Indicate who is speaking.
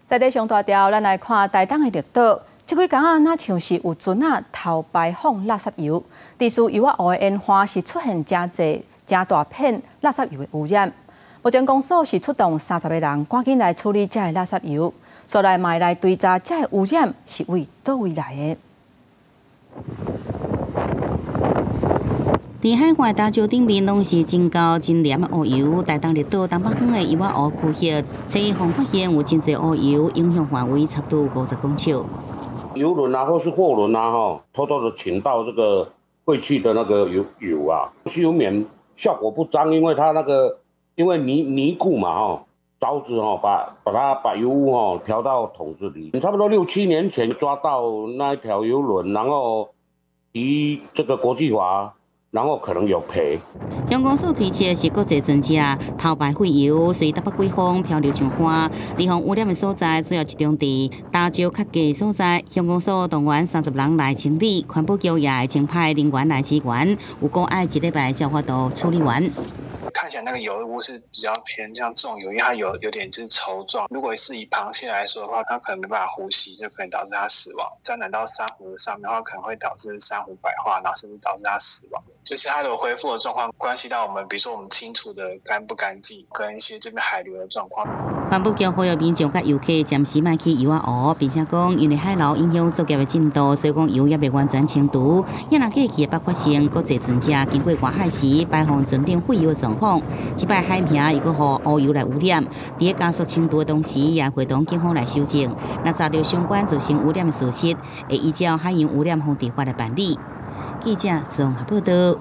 Speaker 1: 在地上大条，咱来看台东的绿岛，这几天啊，那像是有船啊偷排放垃圾油，地处油湖的烟花是出现真大片垃圾油的污染。目前公所是出动30个人，赶紧来处理这垃圾油，所来嘛来追查这污染是为倒位来的。
Speaker 2: 伫海外大桥顶面拢是真高真黏的乌油，台东绿岛东北方的油湖区域，测验方发现有真侪乌油，影响范围差不多50公尺。
Speaker 3: 油轮啊，或是货轮啊，偷偷的倾倒这个废弃的那个油啊，休眠效果不彰，因为它因为泥固嘛，凿子把油污调到桶子里。差不多6、7年前抓到那一条油轮，然后离这个国际法。 然后可能有赔。
Speaker 2: 乡公所推测是国际专家偷排废油，随台北季风漂流像花。离防污染的所在主要集中伫大桥较低的所在。乡公所动员30人来清理，环保局也会请派人员来支援，有够爱1礼拜才法度处理完。
Speaker 4: 看起来那个油污是比较偏向重油，因为它有点就是稠状。如果是以螃蟹来说的话，它可能没办法呼吸，就可能导致它死亡。沾染到珊瑚的上面的话，可能会导致珊瑚白化，然后甚至导致它死亡。就是它的恢复的状况，关系到我们，比如说我们清除的干不干净，跟一些这边海流的状况。
Speaker 2: 环保局呼吁民众甲游客暂时莫去油湖，并且讲因为海流影响作业的进度，所以讲油也未完全清除。也若过去会发生国际船只经过外海时排放船顶废油的状况。 即摆海平又搁互乌油来污染，伫加速清除的同时，也会同警方来修正。若查到相关造成污染的事实，会依照海洋污染防治法来办理。记者综合报道。